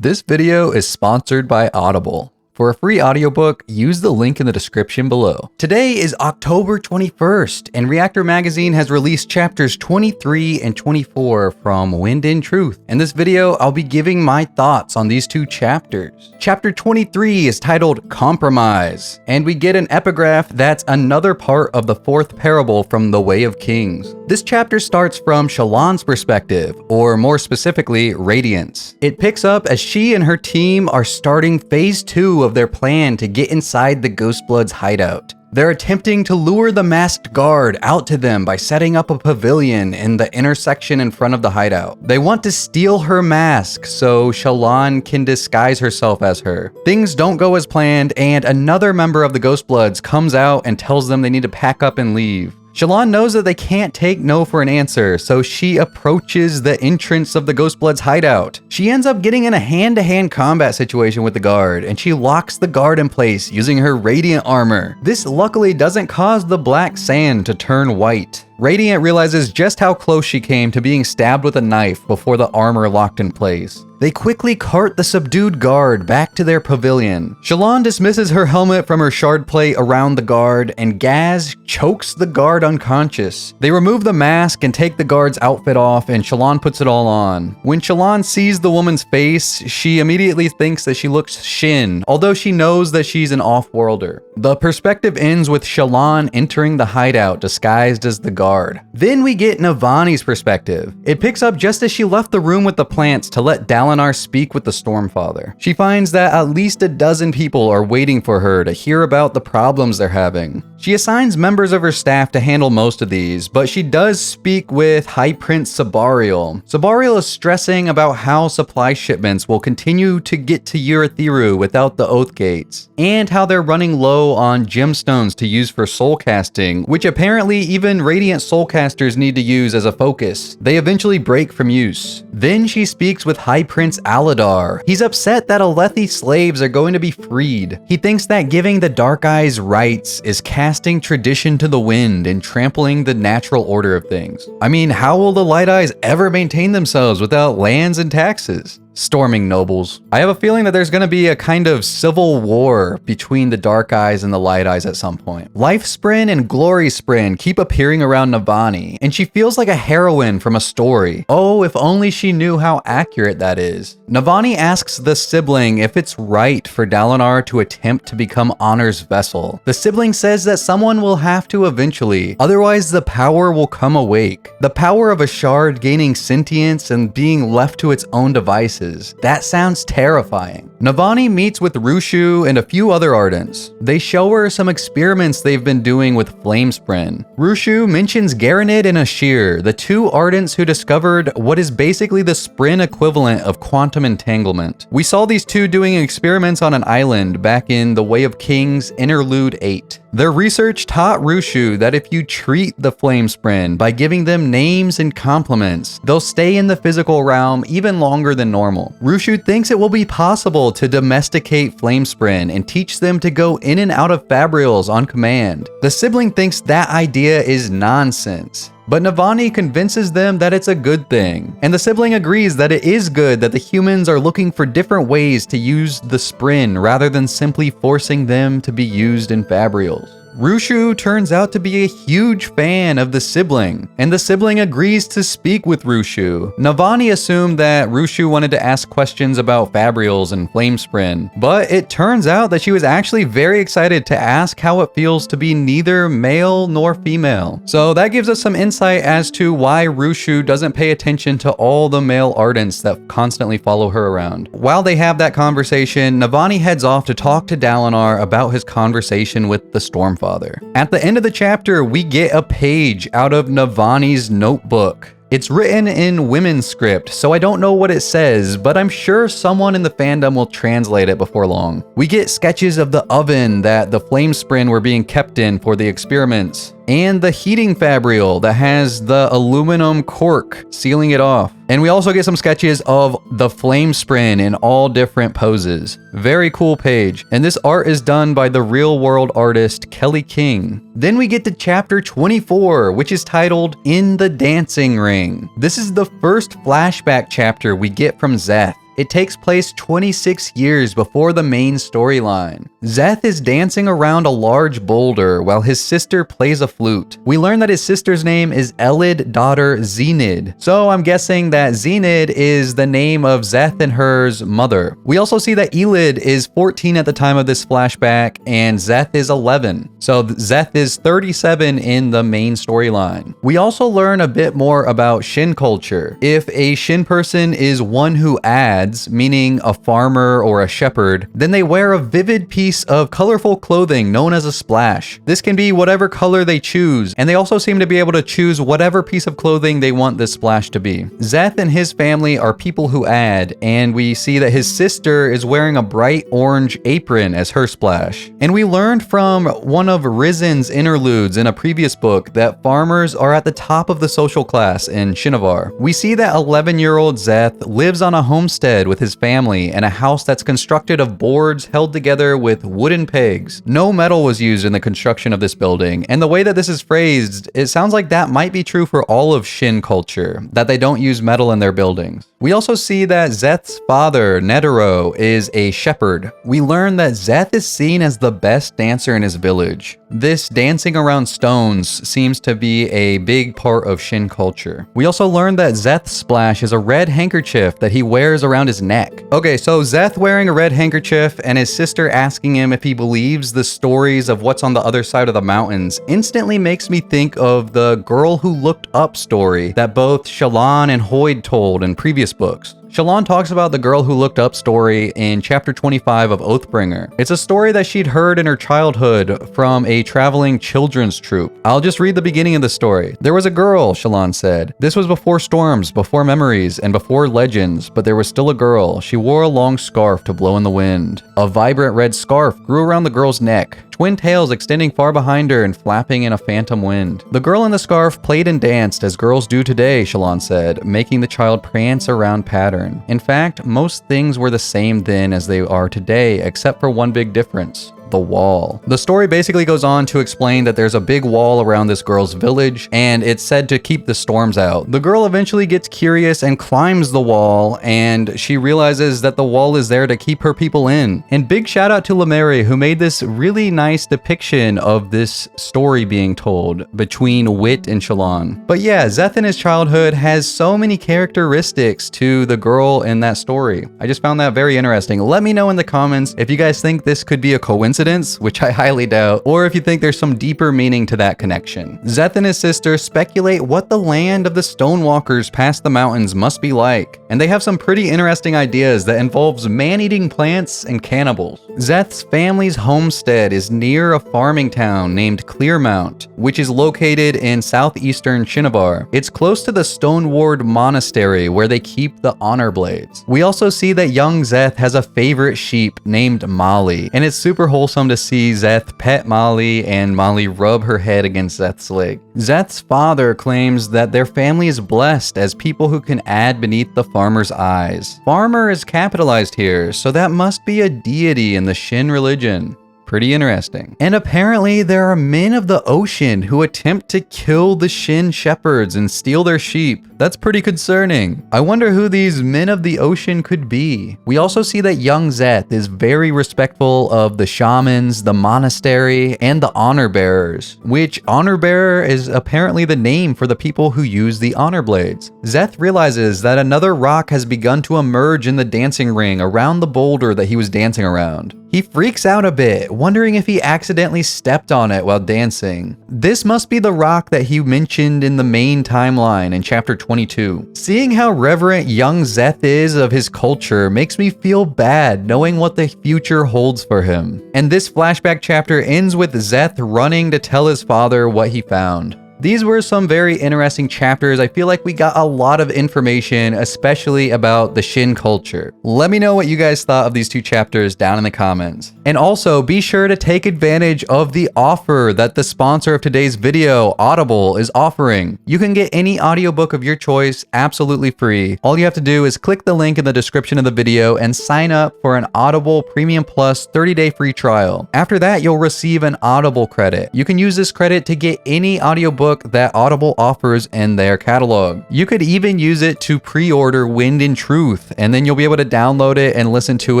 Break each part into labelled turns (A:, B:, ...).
A: This video is sponsored by Audible. For a free audiobook, use the link in the description below. Today is October 21st, and Reactor Magazine has released chapters 23 and 24 from Wind in Truth. In this video, I'll be giving my thoughts on these two chapters. Chapter 23 is titled Compromise, and we get an epigraph that's another part of the fourth parable from The Way of Kings. This chapter starts from Shallan's perspective, or more specifically, Radiance. It picks up as she and her team are starting phase 2 of their plan to get inside the Ghostblood's hideout. They're attempting to lure the masked guard out to them by setting up a pavilion in the intersection in front of the hideout. They want to steal her mask so Shallan can disguise herself as her. Things don't go as planned, and another member of the Ghostbloods comes out and tells them they need to pack up and leave. Shallan knows that they can't take no for an answer, so she approaches the entrance of the Ghostblood's hideout. She ends up getting in a hand-to-hand combat situation with the guard, and she locks the guard in place using her radiant armor. This luckily doesn't cause the black sand to turn white. Radiant realizes just how close she came to being stabbed with a knife before the armor locked in place. They quickly cart the subdued guard back to their pavilion. Shallan dismisses her helmet from her shard plate around the guard, and Gaz chokes the guard unconscious. They remove the mask and take the guard's outfit off, and Shallan puts it all on. When Shallan sees the woman's face, she immediately thinks that she looks Shin, although she knows that she's an off-worlder. The perspective ends with Shallan entering the hideout disguised as the guard. Then we get Navani's perspective. It picks up just as she left the room with the plants to let Dalinar speak with the Stormfather. She finds that at least a dozen people are waiting for her to hear about the problems they're having. She assigns members of her staff to handle most of these, but she does speak with High Prince Sebarial. Sebarial is stressing about how supply shipments will continue to get to Urithiru without the Oath Gates, and how they're running low on gemstones to use for soul casting, which apparently even Radiant Soulcasters need to use as a focus. They eventually break from use. Then she speaks with High Prince Aladar. He's upset that Alethi slaves are going to be freed. He thinks that giving the Dark Eyes rights is casting tradition to the wind and trampling the natural order of things. I mean, how will the Light Eyes ever maintain themselves without lands and taxes? Storming nobles. I have a feeling that there's going to be a kind of civil war between the Dark Eyes and the Light Eyes at some point. Life Spren and Glory Spren keep appearing around Navani, and she feels like a heroine from a story. Oh, if only she knew how accurate that is. Navani asks the sibling if it's right for Dalinar to attempt to become Honor's vessel. The sibling says that someone will have to eventually, otherwise the power will come awake. The power of a shard gaining sentience and being left to its own devices. That sounds terrifying. Navani meets with Rushu and a few other Ardents. They show her some experiments they've been doing with Flamespren. Rushu mentions Garanid and Ashir, the two Ardents who discovered what is basically the Spren equivalent of quantum entanglement. We saw these two doing experiments on an island back in The Way of Kings Interlude 8. Their research taught Rushu that if you treat the Flamespren by giving them names and compliments, they'll stay in the physical realm even longer than normal. Rushu thinks it will be possible to domesticate Flamespren and teach them to go in and out of Fabrials on command. The sibling thinks that idea is nonsense, but Navani convinces them that it's a good thing, and the sibling agrees that it is good that the humans are looking for different ways to use the Spren rather than simply forcing them to be used in Fabrials. Rushu turns out to be a huge fan of the sibling, and the sibling agrees to speak with Rushu. Navani assumed that Rushu wanted to ask questions about Fabrials and Flamespren, but it turns out that she was actually very excited to ask how it feels to be neither male nor female. So that gives us some insight as to why Rushu doesn't pay attention to all the male Ardents that constantly follow her around. While they have that conversation, Navani heads off to talk to Dalinar about his conversation with the Stormfather. At the end of the chapter, we get a page out of Navani's notebook. It's written in women's script, so I don't know what it says, but I'm sure someone in the fandom will translate it before long. We get sketches of the oven that the Flamespren were being kept in for the experiments, and the heating fabrial that has the aluminum cork sealing it off. And we also get some sketches of the Flamespren in all different poses. Very cool page. And this art is done by the real world artist Kelly King. Then we get to chapter 24, which is titled In the Dancing Ring. This is the first flashback chapter we get from Szeth. It takes place 26 years before the main storyline. Szeth is dancing around a large boulder while his sister plays a flute. We learn that his sister's name is Elid, daughter Zenid. So I'm guessing that Zenid is the name of Szeth and her's mother. We also see that Elid is 14 at the time of this flashback and Szeth is 11. So Szeth is 37 in the main storyline. We also learn a bit more about Shin culture. If a Shin person is one who adds, meaning a farmer or a shepherd, then they wear a vivid piece of colorful clothing known as a splash. This can be whatever color they choose, and they also seem to be able to choose whatever piece of clothing they want this splash to be. Szeth and his family are people who add, and we see that his sister is wearing a bright orange apron as her splash. And we learned from one of Rizen's interludes in a previous book that farmers are at the top of the social class in Shinovar. We see that 11-year-old Szeth lives on a homestead with his family in a house that's constructed of boards held together with wooden pegs. No metal was used in the construction of this building, and the way that this is phrased, it sounds like that might be true for all of Shin culture, that they don't use metal in their buildings. We also see that Szeth's father, Neturo, is a shepherd. We learn that Szeth is seen as the best dancer in his village. This dancing around stones seems to be a big part of Shin culture. We also learn that Szeth's splash is a red handkerchief that he wears around his neck. Okay, so Szeth wearing a red handkerchief and his sister asking him if he believes the stories of what's on the other side of the mountains instantly makes me think of the Girl Who Looked Up story that both Shallan and Hoyd told in previous books. Shallan talks about the Girl Who Looked Up story in chapter 25 of Oathbringer. It's a story that she'd heard in her childhood from a traveling children's troupe. I'll just read the beginning of the story. There was a girl, Shallan said. This was before storms, before memories, and before legends, but there was still a girl. She wore a long scarf to blow in the wind. A vibrant red scarf grew around the girl's neck, twin tails extending far behind her and flapping in a phantom wind. The girl in the scarf played and danced as girls do today, Shallan said, making the child prance around pattern. In fact, most things were the same then as they are today, except for one big difference. The wall. The story basically goes on to explain that there's a big wall around this girl's village, and it's said to keep the storms out. The girl eventually gets curious and climbs the wall, and she realizes that the wall is there to keep her people in. And big shout out to LaMaery, who made this really nice depiction of this story being told between Wit and Shallan. But yeah, Szeth in his childhood has so many characteristics to the girl in that story. I just found that very interesting. Let me know in the comments if you guys think this could be a coincidence, which I highly doubt, or if you think there's some deeper meaning to that connection. Szeth and his sister speculate what the land of the Stonewalkers past the mountains must be like, and they have some pretty interesting ideas that involves man-eating plants and cannibals. Szeth's family's homestead is near a farming town named Clearmount, which is located in southeastern Shinovar. It's close to the Stoneward Monastery where they keep the honor blades. We also see that young Szeth has a favorite sheep named Molli, and it's super wholesome to see Szeth pet Molli and Molli rub her head against Szeth's leg. Szeth's father claims that their family is blessed as people who can add beneath the farmer's eyes. Farmer is capitalized here, so that must be a deity in the Shin religion. Pretty interesting. And apparently there are men of the ocean who attempt to kill the Shin shepherds and steal their sheep. That's pretty concerning. I wonder who these men of the ocean could be. We also see that young Szeth is very respectful of the shamans, the monastery, and the honor bearers, which honor bearer is apparently the name for the people who use the honor blades. Szeth realizes that another rock has begun to emerge in the dancing ring around the boulder that he was dancing around. He freaks out a bit, wondering if he accidentally stepped on it while dancing. This must be the rock that he mentioned in the main timeline in chapter 22. Seeing how reverent young Szeth is of his culture makes me feel bad knowing what the future holds for him. And this flashback chapter ends with Szeth running to tell his father what he found. These were some very interesting chapters. I feel like we got a lot of information, especially about the Shin culture. Let me know what you guys thought of these two chapters down in the comments. And also, be sure to take advantage of the offer that the sponsor of today's video, Audible, is offering. You can get any audiobook of your choice absolutely free. All you have to do is click the link in the description of the video and sign up for an Audible Premium Plus 30-day free trial. After that, you'll receive an Audible credit. You can use this credit to get any audiobook audiobook that Audible offers in their catalog. You could even use it to pre-order Wind and Truth, and then you'll be able to download it and listen to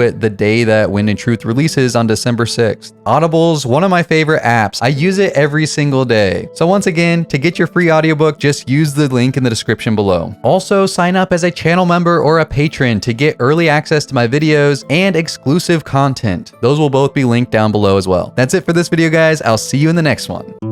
A: it the day that Wind and Truth releases on December 6th. Audible's one of my favorite apps. I use it every single day. So once again, to get your free audiobook, just use the link in the description below. Also, sign up as a channel member or a patron to get early access to my videos and exclusive content. Those will both be linked down below as well. That's it for this video, guys. I'll see you in the next one.